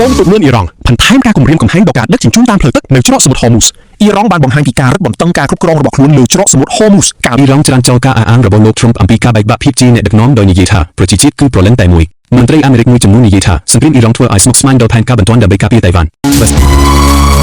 ហ្វូមទូតលឿនអ៊ីរ៉ង់បន្ថែមការគម្រាមកំហែងដល់ការដឹកជញ្ជូនតាមផ្លូវទឹកនៅច្រកសមុទ្រហូមូសអ៊ីរ៉ង់បានបង្ហាញពីការរឹតបន្តឹងការគ្រប់គ្រងរបស់ខ្លួនលើច្រកសមុទ្រហូមូសការអ៊ីរ៉ង់ច្រានចោលការអះអាងរបស់លោក Trump អំពីការបែកបាក់ភាពជាអ្នកដឹកនាំដោយនិយាយថាប្រជាជាតិគឺប្រលឹងតែមួយមន្ត្រីអាមេរិកមួយចំនួននិយាយថាសង្គ្រាមអ៊ីរ៉ង់ធ្វើឲ្យស្មុគស្មាញដល់ផែនការបន្ទាន់ដើម្បីការពារតៃវ៉ាន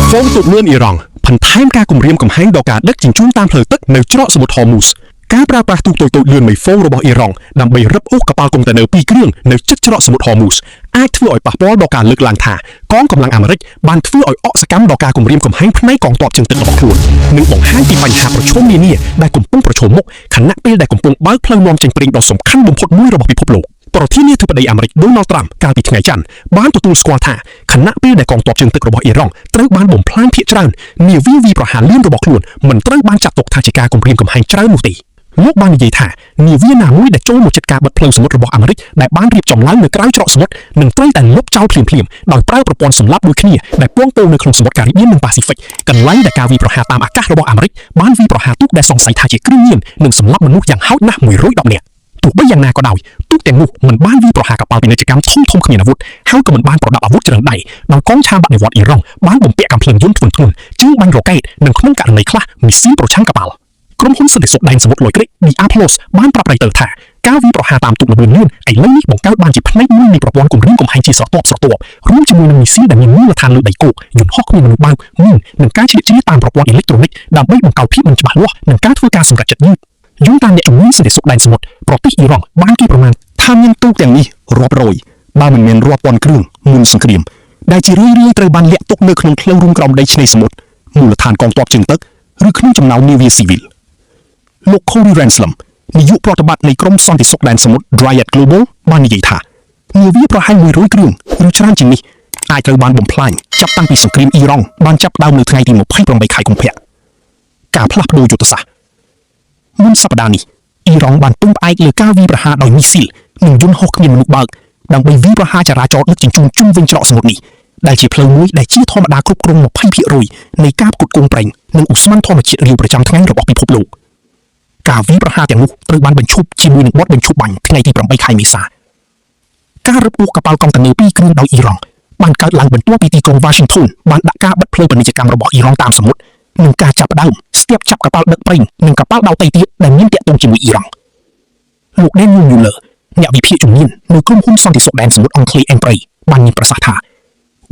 ់ហ្វូមទូតលឿនអ៊ីរ៉ង់បន្ថែមការគម្រាមកំហែងដល់ការដឹកជញ្ជូនតាមផ្លូវទឹកនៅច្រកសមុទ្រហូមូសការប្រើប្រាស់ទូកតូចៗលឿនមួយហ្វូរបស់អ៊ីរ៉ង់ដើម្បីរឹបអូសកប៉ាល់កុងតឺន័រ2គ្រឿងនៅជិតច្រកសមុទ្រហូមូសអាចធ្វើឲ្យប៉ះពាល់ដល់ការលើកឡើងថាកងកម្លាំងអាមេរិកបានធ្វើឲ្យអកសកម្មដល់ការគម្រាមកំហែងផ្នែកកងទ័ពជើងទឹករបស់ខ្លួននិងបង្ហាញពីបញ្ហាប្រឈមនានាដែលកំពុងប្រឈមមុខខណៈពេលដែលកំពុងបើកផ្លូវនាំចេញប្រេងដ៏សំខាន់បំផុតមួយរបស់ពិភពលោកប្រធានាធិបតីអាមេរិក Donald Trump កាលពីថ្ងៃច័ន្ទបានទទួលស្គាល់ថាខណៈពេលដែលកងទ័ពជើងទឹករបស់អ៊ីរ៉ង់ត្រូវបានបំផ្លាញភាគច្រើននាវាវាយប្រហារលឿនរបស់ខ្លួនមិនត្រូវបានចាត់ទុកថាជាការគំរាមកំហែងច្រើននោះទេលោកបាននិយាយថានាវាណាមួយដែលចូលមកជិតការបិទផ្លូវសមុទ្ររបស់អាមេរិកដែលបានរៀបចំឡើងនៅក្រៅច្រកសមុទ្រនឹងត្រូវតែលុបចោលភ្លាមៗដោយប្រើប្រព័ន្ធសម្លាប់ដូចគ្នាដែលពងពោងនៅក្នុងសមុទ្រការីបៀននិងប៉ាស៊ីហ្វិកកន្លែងដែលការវាយប្រហារតាមអាកាសរបស់អាមេរិកបានវាយប្រហារទូកដែលសង្ស័យថាជាគ្រឿងញៀននិងសម្លាប់មនុស្សយ៉ាងហោចណាស់110នាក់ទោះបីយ៉ាងណាក៏ដោយទូកទាំងនោះមិនបានវាយប្រហារកប៉ាល់ពាណិជ្ជកម្មធំៗគ្មានអាវុធហើយក៏មិនបានប្រដាប់អាវុធច្រើនដៃដោយកងឆាបដិវត្តអ៊ីរ៉ង់បានបំពាក់កាំភ្លើងយន្តធ្ងន់ធ្ងរជើងបាញ់រ៉ុកែតនិងក្នុងករណីខ្លះមីស៊ីលប្រឆាំងកប៉ាល់ក្រុមហ៊ុនសន្តិសុខដែនសមុទ្រលយក្រិក Diablos បានប្រាប់រៃតឺថាការវាយប្រហារតាមទូកល្បឿនលឿនឥឡូវនេះបង្កើតបានជាផ្នែកមួយនៃប្រព័ន្ធគម្រាមកំហែងជាស្រទាប់រួមជាមួយនឹងមីស៊ីលដែលមានមូលដ្ឋានលើដីគោកយន្តហោះគ្មានមនុស្សបើកមីននិងការជ្រៀតជ្រាបតាមប្រព័ន្ធអេឡិចត្រូនិកដើម្បីបង្កភាពមិនច្បាស់លាស់និងការធ្វើការសម្រេចចិត្តយឺតយោងតាមអ្នកជំនាញសន្តិសុខដែនសមុទ្រប្រទេសអ៊ីរ៉ង់បានគេប្រមាណថាមានទូកទាំងនេះរាប់រយបើមិនមែនរាប់ពាន់គ្រឿងមុនសង្គ្រាមដែលជារឿយៗត្រូវបានលាក់ទុកនៅក្នុងផ្លូវរួមក្រោមដីឆ្នេរសមុទ្រមូលដ្ឋានកងទ័ពជើងទឹកឬក្នុងចំណោមនាវាស៊ីវិលលោក Corey Renslem នាយកប្រតិបត្តិនៃក្រុមសន្តិសុខដែនសមុទ្រ Dryad Global បាននិយាយថានាវាប្រហែល100គ្រឿងឬច្រើនជាងនេះអាចត្រូវបានបំផ្លាញចាប់តាំងពីសង្គ្រាមអ៊ីរ៉ង់បានចាប់ផ្ដើមនៅថ្ងៃទី28ខែកុម្ភៈការផ្លាស់ប្ដូរយុទ្ធសាស្ត្រមុនសប្តាហ៍នេះអ៊ីរ៉ង់បានពឹងផ្អែកលើការវាយប្រហារដោយមីស៊ីលនិងយន្តហោះគ្មានមនុស្សបើកដើម្បីវាយប្រហារចរាចរណ៍ដឹកជញ្ជូនជុំវិញច្រកសមុទ្រនេះដែលជាផ្លូវមួយដែលជាធម្មតាគ្រប់គ្រង 20% នៃការផ្គត់ផ្គង់ប្រេងនិងឧស្ម័នធម្មជាតិរាវប្រចាំថ្ងៃរបស់ពិភពលោកការវាយប្រហារទាំងនោះត្រូវបានបញ្ឈប់ជាមួយនឹងបទបញ្ឈប់បាញ់ថ្ងៃទី8ខែមេសាការរឹបអូសកប៉ាល់កុងតឺន័រ2គ្រឿងដោយអ៊ីរ៉ង់បានកើតឡើងបន្ទាប់ពីទីក្រុង Washington បានដាក់ការបិទផ្លូវពាណិជ្ជកម្មរបស់អ៊ីរ៉ង់តាមសមុទ្រនិងការចាប់ផ្ដើមស្ទាបចាប់កប៉ាល់ដឹកប្រេងនិងកប៉ាល់ដោតទៃទៀតដែលមានទាក់ទងជាមួយអ៊ីរ៉ង់លោក Daniel Mueller អ្នកវិភាគជំនាញនៅក្រុមហ៊ុនសន្តិសុខដែនសមុទ្រអង់គ្លេស Embry បានមានប្រសាសន៍ថា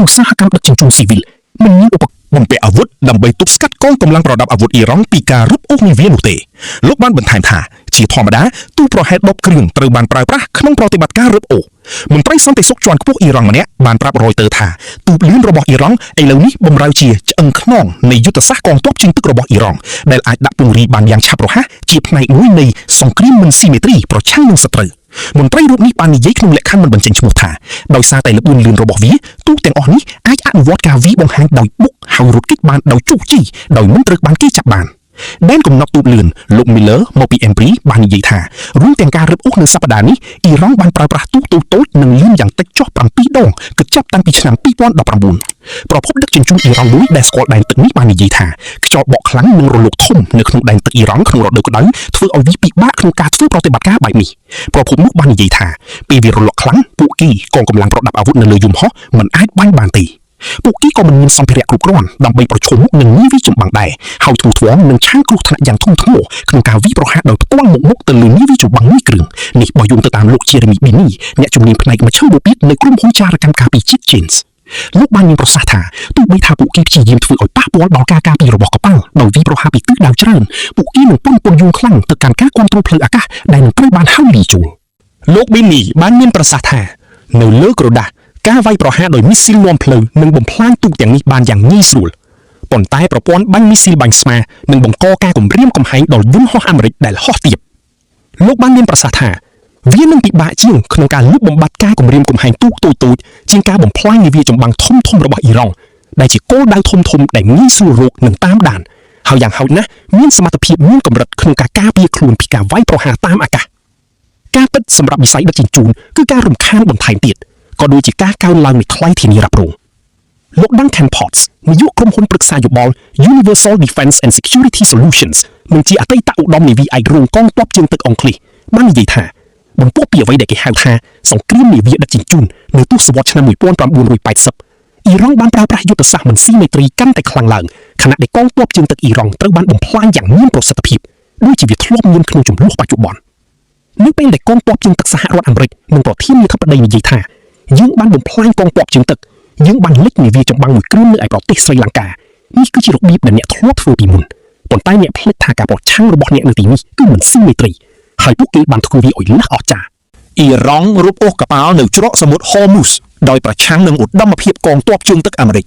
ឧស្សាហកម្មដឹកជញ្ជូនស៊ីវិលមិនមានឧបករណ៍បំពាក់អាវុធដើម្បីទប់ស្កាត់កងកម្លាំងប្រដាប់អាវុធអ៊ីរ៉ង់ពីការរឹបអូសនាវានោះទេលោកបានបន្ថែមថាជាធម្មតាទូប្រហែល10គ្រឿងត្រូវបានប្រើប្រាស់ក្នុងប្រតិបត្តិការរឹបអូសមន្ត្រីសន្តិសុខជាន់ខ្ពស់អ៊ីរ៉ង់ម្នាក់បានប្រាប់រយតឺថាទូកលឿនរបស់អ៊ីរ៉ង់ឥឡូវនេះបម្រើជាឆ្អឹងខ្នងនៃយុទ្ធសាស្ត្រកងទ័ពជើងទឹករបស់អ៊ីរ៉ង់ដែលអាចដាក់ពង្រីបានយ៉ាងឆាប់រហ័សជាផ្នែកមួយនៃសង្គ្រាមមិនស៊ីមេទ្រីប្រឆាំងនឹងសត្រូវមន្ត្រីរូបនេះបាននិយាយក្នុងលក្ខខណ្ឌមិនបញ្ចេញឈ្មោះថាដោយសារតែល្បឿនលឿនរបស់វាទូកទាំងអស់នេះអាចអនុវត្តការវាយបង្ហាញដោយបុកហើយរត់គេចបានដោយជោគជ័យដោយមិនត្រូវបានគេចាប់បានដែនកំណត់ទូកលឿនលោក Miller មកពី Embry បាននិយាយថារួមទាំងការរឹបអូសនៅសប្តាហ៍នេះអ៊ីរ៉ង់បានប្រើប្រាស់ទូកតូចៗនិងលឿនយ៉ាងតិចចុះ7ដងគិតចាប់តាំងពីឆ្នាំ2019ប្រភពដឹកជញ្ជូនអ៊ីរ៉ង់មួយដែលស្គាល់ដែនទឹកនេះបាននិយាយថាខ្យល់បក់ខ្លាំងនិងរលកធំនៅក្នុងដែនទឹកអ៊ីរ៉ង់ក្នុងរដូវក្តៅធ្វើឲ្យវាពិបាកក្នុងការធ្វើប្រតិបត្តិការបែបនេះប្រភពនោះបាននិយាយថាពេលវារលកខ្លាំងពួកគេកងកម្លាំងប្រដាប់អាវុធនៅលើយន្តហោះមិនអាចបាញ់បានទេពួកគេក៏មិនមានសម្ភារៈគ្រប់គ្រាន់ដើម្បីប្រឈមមុខនឹងនាវាចម្បាំងដែរហើយធ្ងន់ធ្ងរនឹងឆានគ្រោះថ្នាក់យ៉ាងធ្ងន់ធ្ងរក្នុងការវាយប្រហារដោយផ្ទាល់មុខទៅលើនាវាចម្បាំងមួយគ្រឿងនេះបើយោងទៅតាមលោក Jeremy Binney អ្នកជំនាញផ្នែកមជ្ឈមបូព៌ានៅក្រុមហ៊ុនចារកម្មការពារជាតិ Janes លោកបានមានប្រសាសន៍ថាទោះបីថាពួកគេព្យាយាមធ្វើឲ្យប៉ះពាល់ដល់ការការពាររបស់កប៉ាល់ដោយវាយប្រហារពីទិសដៅច្រើនពួកគេនឹងពន់យងខ្លាំងទៅកាន់ការគ្រប់គ្រងផ្លូវអាកាសដែលនឹងត្រូវបានហៅលីចូលលោក Binney បានមានប្រសាសន៍ថានៅលើក្រដាសការវាយប្រហារដោយមីស៊ីលនាំផ្លូវនឹងបំផ្លាញទូកទាំងនេះបានយ៉ាងងាយស្រួលប៉ុន្តែប្រព័ន្ធបាញ់មីស៊ីលបាញ់ស្មានឹងបង្កការគំរាមកំហែងដល់យន្តហោះអាមេរិកដែលហោះទាបលោកបានមានប្រសាសន៍ថាវានឹងពិបាកជាងក្នុងការលុបបំបាត់ការគំរាមកំហែងទូកតូចៗជាងការបំផ្លាញនាវាចម្បាំងធំៗរបស់អ៊ីរ៉ង់ដែលជាគោលដៅធំៗដែលងាយស្រួលរកនិងតាមដានហើយយ៉ាងហោចណាស់មានសមត្ថភាពមានកម្រិតក្នុងការការពារខ្លួនពីការវាយប្រហារតាមអាកាសការពិតសម្រាប់វិស័យដឹកជញ្ជូនគឺការរំខានបន្ថែមទៀតក៏ដូចជាការកើនឡើងនៃថ្លៃធានារ៉ាប់រងលោក Duncan Potts នាយកក្រុមហ៊ុនប្រឹក្សាយោបល់ Universal Defense and Security Solutions និងជាអតីតឧត្តមនាវីឯករងកងទ័ពជើងទឹកអង់គ្លេសបាននិយាយថាបន្ទាប់ពីអ្វីដែលគេហៅថាសង្គ្រាមនាវាដឹកជញ្ជូននៅទសវត្សរ៍ឆ្នាំ1980 អ៊ីរ៉ង់បានប្រើប្រាស់យុទ្ធសាស្ត្រមិនស៊ីមេទ្រីកាន់តែខ្លាំងឡើងខណៈដែលកងទ័ពជើងទឹកអ៊ីរ៉ង់ត្រូវបានបំផ្លាញយ៉ាងមានប្រសិទ្ធភាពដូចជាវាធ្លាប់មានក្នុងចំនួនបច្ចុប្បន្ននៅពេលដែលកងទ័ពជើងទឹកសហរដ្ឋអាមេរិកនិងប្រធានាធិបតីនិយាយថាយើងបានបំផ្លាញកងទ័ពជើងទឹកយើងបានលិចនាវាចម្បាំងមួយគ្រឿងនៅឯប្រទេសស្រីលង្កានេះគឺជារបៀបដែលអ្នកធ្លាប់ធ្វើពីមុនប៉ុន្តែអ្នកភ្លេចថាការប្រឆាំងរបស់អ្នកនៅទីនេះគឺមិនស៊ីមេទ្រីហើយពួកគេបានធ្វើវាឲ្យលះអស្ចារ្យអ៊ីរ៉ង់រົບអូសកប៉ាល់នៅច្រកសមុទ្រហូមូសដោយប្រឆាំងនឹងឧត្តមភាពកងទ័ពជើងទឹកអាមេរិក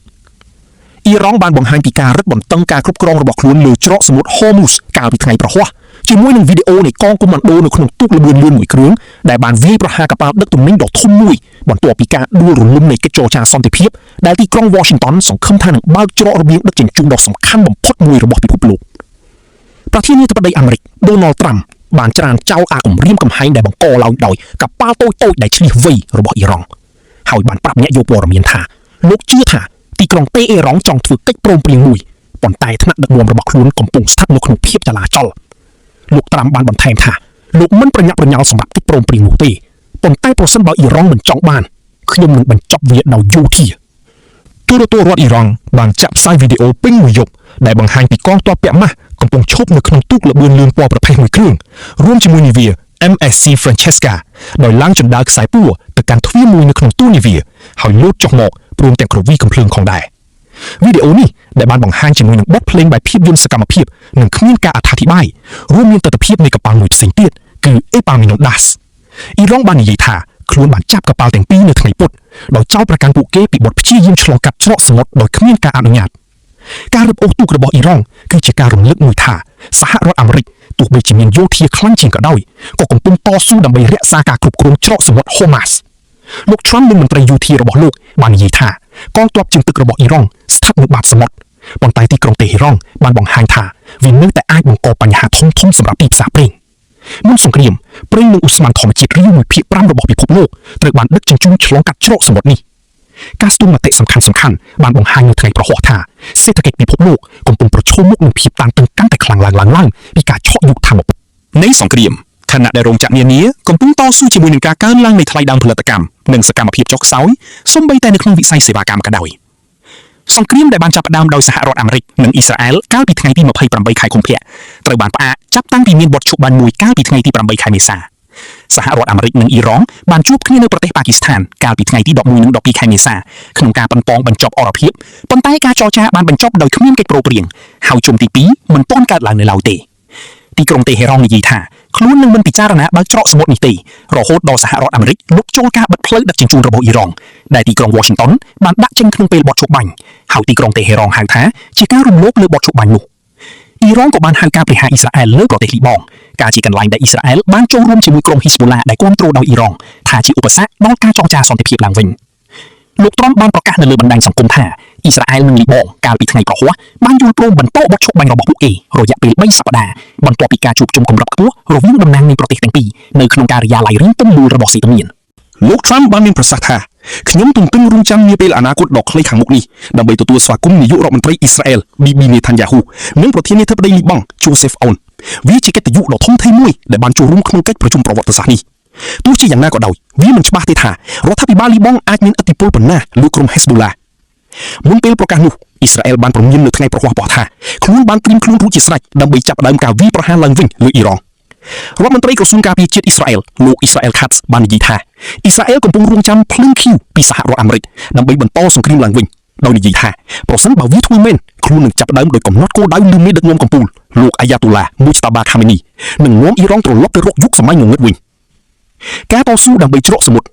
អ៊ីរ៉ង់បានបង្ហាញពីការរឹតបន្តឹងការគ្រប់គ្រងរបស់ខ្លួនលើច្រកសមុទ្រហូមូសកាលពីថ្ងៃប្រហ័សជាមួយនឹងវីដេអូនៃកងកុម្ម៉ាន់ដូនៅក្នុងទូកល្បឿនលឿនមួយគ្រឿងដែលបានវាយប្រហារកប៉ាល់ដឹកទំនិញដ៏ធំមួយបន្ទាប់ពីការដួលរលំនៃកិច្ចចរចាសន្តិភាពដែលទីក្រុង Washington សង្ឃឹមថានឹងបើកច្រករបៀងដឹកជញ្ជូនដ៏សំខាន់បំផុតមួយរបស់ពិភពលោកប្រធានាធិបតីអាមេរិក Donald Trump បានច្រានចោលការគំរាមកំហែងដែលបង្កឡើងដោយកប៉ាល់តូចៗដែលឈ្លះវៃរបស់អ៊ីរ៉ង់ហើយបានប្រាប់អ្នកយកព័ត៌មានថាលោកជឿថាទីក្រុងតេអេរ៉ង់ចង់ធ្វើកិច្ចព្រមព្រៀងមួយប៉ុន្តែថ្នាក់ដឹកនាំរបស់ខ្លួនកំពុងស្ថិតនៅក្នុងភាពចលាចលលោកត្រាំបានបន្ថែមថាលោកមិនប្រញាប់ប្រញាល់សម្រាប់កិច្ចព្រមព្រៀងនោះទេប៉ុន្តែប្រសិនបើអ៊ីរ៉ង់មិនចង់បានខ្ញុំនឹងបញ្ចប់វាដោយយោធាទូរទស្សន៍រដ្ឋអ៊ីរ៉ង់បានចាក់ផ្សាយវីដេអូពេញមួយយប់ដែលបង្ហាញពីកងទ័ពពាក់ម៉ាស់កំពុងឈប់នៅក្នុងទូកល្បឿនលឿនពណ៌ប្រផេះមួយគ្រឿងរួមជាមួយនាវា MSC Francesca ដោយឡើងជណ្ដើរខ្សែពួរទៅកាន់ទ្វារមួយនៅក្នុងទូនាវាហើយលោតចុះមកព្រមទាំងគ្រវីកំភ្លើងផងដែរវីដេអូនេះដែលបានបង្ហាញជាមួយនឹងបទភ្លេងបែបភាពយន្តសកម្មភាពនិងគ្មានការអត្ថាធិប្បាយរួមមានទស្សនវិជ្ជានៃកប៉ាល់មួយផ្សេងទៀតគឺ Epaminondas អ៊ីរ៉ង់បាននិយាយថាខ្លួនបានចាប់កប៉ាល់ទាំងពីរនៅថ្ងៃពុធដោយចោទប្រកាន់ពួកគេពីបទព្យាយាមឆ្លងកាត់ច្រកសមុទ្រដោយគ្មានការអនុញ្ញាតការរឹបអូសទូករបស់អ៊ីរ៉ង់គឺជាការរំលឹកមួយថាសហរដ្ឋអាមេរិកទោះបីជាមានយោធាខ្លាំងជាងក៏ដោយក៏កំពុងតស៊ូដើម្បីរក្សាការគ្រប់គ្រងច្រកសមុទ្រ Hormuz លោក Trump និងមន្ត្រីយោធារបស់លោកបាននិយាយថាកងទ័ពជើងទឹករបស់អ៊ីរ៉ង់ស្ថិតនៅបាតសមុទ្រប៉ុន្តែទីក្រុងតេហេរ៉ង់បានបង្ហាញថាវានៅតែអាចបង្កបញ្ហាធំៗសម្រាប់ទីផ្សារប្រេងមុនសង្គ្រាមប្រេងនិងឧស្ម័នធម្មជាតិរាវ1ភាគ5របស់ពិភពលោកត្រូវបានដឹកជញ្ជូនឆ្លងកាត់ច្រកសមុទ្រនេះការស្ទង់មតិសំខាន់ៗបានបង្ហាញនៅថ្ងៃប្រហ័សថាសេដ្ឋកិច្ចពិភពលោកកំពុងប្រឈមមុខនឹងភាពតានតឹងកាន់តែខ្លាំងឡើងពីការឆក់យុគថាមពលនៃសង្គ្រាមខណៈដែលរោងចក្រនានាកំពុងតស៊ូជាមួយនឹងការកើនឡើងនៃថ្លៃដើមផលិតកម្មនិងសកម្មភាពចុះខ្សោយសូម្បីតែនៅក្នុងវិស័យសេវាកម្មក៏ដោយសង្គ្រាមដែលបានចាប់ផ្ដើមដោយសហរដ្ឋអាមេរិកនិងអ៊ីស្រាអែលកាលពីថ្ងៃទី28ខែកុម្ភៈត្រូវបានផ្អាកចាប់តាំងពីមានបទឈប់បាញ់មួយកាលពីថ្ងៃទី8ខែមេសាសហរដ្ឋអាមេរិកនិងអ៊ីរ៉ង់បានជួបគ្នានៅប្រទេសប៉ាគីស្ថានកាលពីថ្ងៃទី11និង12ខែមេសាក្នុងការប៉ុនប៉ងបញ្ចប់អរភាពប៉ុន្តែការចរចាបានបញ្ចប់ដោយគ្មានកិច្ចព្រមព្រៀងហើយជុំទី2មិនទាន់កើតឡើងនៅឡើយទេទីក្រុងតេហេរ៉ង់និយាយថាខ្លួននឹងមិនពិចារណាបើកច្រកសមុទ្រនេះទេរហូតដល់សហរដ្ឋអាមេរិកលុបចូលការបិទផ្លូវដឹកជញ្ជូនរបស់អ៊ីរ៉ង់ដែលទីក្រុង Washington បានដាក់ចេញក្នុងពេលបទឈប់បាញ់ហើយទីក្រុងតេហេរ៉ង់ហៅថាជាការរំលោភលើបទឈប់បាញ់នោះអ៊ីរ៉ង់ក៏បានហៅការប្រហារអ៊ីស្រាអែលលើប្រទេសលីបង់ការជាកន្លែងដែលអ៊ីស្រាអែលបានចូលរួមជាមួយក្រុមហ៊ីស្បូឡាដែលគ្រប់គ្រងដោយអ៊ីរ៉ង់ថាជាឧបសគ្គដល់ការចរចាសន្តិភាពឡើងវិញលោកត្រាំបានប្រកាសនៅលើបណ្ដាញសង្គមថាអ៊ីស្រាអែលនិងលីបង់កាលពីថ្ងៃប្រហ័សបានយល់ព្រមបន្តបទឈប់បាញ់របស់ពួកគេរយៈពេល3សប្តាហ៍បន្ទាប់ពីការជួបជុំកម្រិតខ្ពស់រវាងតំណាងនៃប្រទេសទាំងពីរនៅក្នុងការិយាល័យរៀងទំនួលរបស់សេតមានលោក Trump បានមានប្រសាសន៍ថាខ្ញុំទន្ទឹងរង់ចាំនាពេលអនាគតដ៏ខ្លីខាងមុខនេះដើម្បីទទួលស្វាគមន៍នាយករដ្ឋមន្ត្រីអ៊ីស្រាអែល Bibi Netanyahu និងប្រធានាធិបតីលីបង់ Joseph Aoun វាជាកិត្តិយសដ៏ធំធេងមួយដែលបានចូលរួមក្នុងកិច្ចប្រជុំប្រវត្តិសាស្ត្រនេះទោះជាយ៉ាងណាក៏ដោយវាមិនច្បាស់ទេថារដ្ឋាភិបាលលីបង់អាចមានឥទ្ធិពលប៉ុណ្ណាលើក្រុម Hezbollah មុនពេលប្រកាសនោះអ៊ីស្រាអែលបានព្រមាននៅថ្ងៃប្រហ័សបោះថាខ្លួនបានត្រៀមខ្លួនរួចជាស្រេចដើម្បីចាប់ផ្ដើមការវាយប្រហារឡើងវិញលើអ៊ីរ៉ង់រដ្ឋមន្ត្រីក្រសួងការពារជាតិអ៊ីស្រាអែលលោក Israel Katz បាននិយាយថាអ៊ីស្រាអែលកំពុងរង់ចាំភ្លឹងឃីវពីសហរដ្ឋអាមេរិកដើម្បីបន្តសង្គ្រាមឡើងវិញដោយនិយាយថាប្រសិនបើវាធ្វើមែនខ្លួននឹងចាប់ផ្ដើមដោយកំណត់គោលដៅលើមេដឹកនាំកំពូលលោក Ayatollah Mujtaba Khamenei នឹងនាំអ៊ីរ៉ង់ត្រឡប់ទៅរកយុគសម័យងងឹតវិញការតស៊ូដើម្បីច្រកសមុទ្រ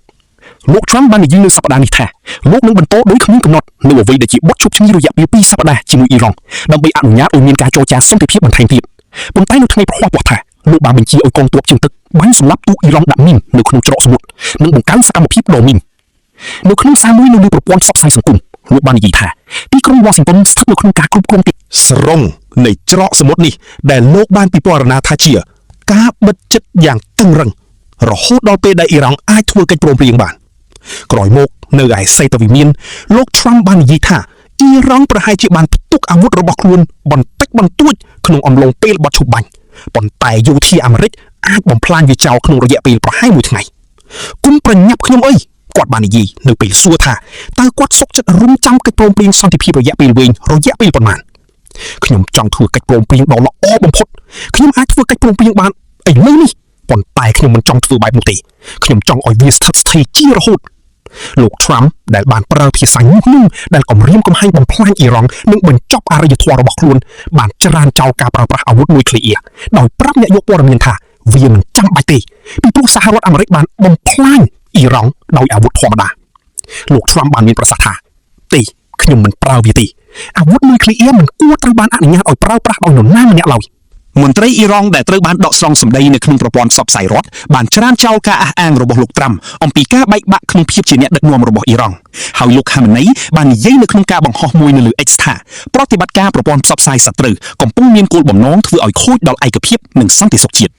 លោក Trump បាននិយាយនៅសប្តាហ៍នេះថាលោកនឹងបន្តដោយគ្មានកំណត់នៅអ្វីដែលជាបទឈប់ឈ្មោះរយៈពេល2សប្តាហ៍ជាមួយអ៊ីរ៉ង់ដើម្បីអនុញ្ញាតឲ្យមានការចរចាសន្តិភាពបន្ថែមទៀតប៉ុន្តែនៅថ្ងៃប្រហ័សបោះថាលោកបានបញ្ជាឲ្យកងទ័ពជើងទឹកបាញ់សម្លាប់ទូកអ៊ីរ៉ង់ដាក់មីននៅក្នុងច្រកសមុទ្រនិងបង្កើនសកម្មភាពដ៏មីននៅក្នុងសារមួយនៅលើប្រព័ន្ធផ្សព្វផ្សាយសង្គមលោកបាននិយាយថាទីក្រុង Washington ស្ថិតនៅក្នុងការគ្រប់គ្រងទីស្រង់នៃច្រកសមុទ្រនេះដែលលោកបានពិពណ៌នាថាជាការបិទជិតយ៉ាងតឹងរឹងរហូតដល់ពេលដែលអ៊ីរ៉ង់អាចធ្វើកិច្ចព្រមព្រៀងបានក្រោយមកនៅឯសេតវិមានលោក Trump បាននិយាយថាអ៊ីរ៉ង់ប្រហែលជាបានផ្ទុកអាវុធរបស់ខ្លួនបន្តិចបន្តួចក្នុងអំឡុងពេលបទឈប់បាញ់ប៉ុន្តែយោធាអាមេរិកអាចបំផ្លាញវាចោលក្នុងរយៈពេលប្រហែល1ថ្ងៃគុំប្រញាប់ខ្ញុំអី គាត់បាននិយាយនៅពេលសួរថាតើគាត់សុខចិត្តរំចាំកិច្ចព្រមព្រៀងសន្តិភាពរយៈពេលវែងរយៈពេលប៉ុន្មានខ្ញុំចង់ធ្វើកិច្ចព្រមព្រៀងដ៏ល្អបំផុតខ្ញុំអាចធ្វើកិច្ចព្រមព្រៀងបានឥឡូវនេះប៉ុន្តែខ្ញុំមិនចង់ធ្វើបែបនោះទេខ្ញុំចង់ឲ្យវាស្ថិតស្ថេរជារហូតលោក Trump ដែលបានប្រើភាសាញុះញង់ដែលគំរាមកំហែងបំផ្លាញអ៊ីរ៉ង់និងបញ្ចប់អរិយធម៌របស់ខ្លួនបានច្រានចោលការប្រើប្រាស់អាវុធនុយក្លេអ៊ែរដោយប្រាប់អ្នកយកព័ត៌មានថាវាមិនចាំបាច់ទេពីព្រោះសហរដ្ឋអាមេរិកបានបំផ្លាញអ៊ីរ៉ង់ដោយអាវុធធម្មតាលោក Trump បានមានប្រសាសន៍ថាទេខ្ញុំមិនប្រើវាទេអាវុធនុយក្លេអ៊ែរមិនគួរត្រូវបានអនុញ្ញាតឲ្យប្រើប្រាស់ដោយនរណាម្នាក់ឡើយមន្ត្រីអ៊ីរ៉ង់ដែលត្រូវបានដកស្រង់សម្ដីនៅក្នុងប្រព័ន្ធផ្សព្វផ្សាយរដ្ឋបានច្រានចោលការអះអាងរបស់លោកត្រាំអំពីការបែកបាក់ក្នុងភាពជាអ្នកដឹកនាំរបស់អ៊ីរ៉ង់ហើយលោកហាម៉ានីបាននិយាយនៅក្នុងការបង្ហោះមួយនៅលើ X ថាប្រតិបត្តិការប្រព័ន្ធផ្សព្វផ្សាយសត្រូវកំពុងមានគោលបំណងធ្វើឲ្យខូចដល់ឯកភាពនិងសន្តិសុខជាតិ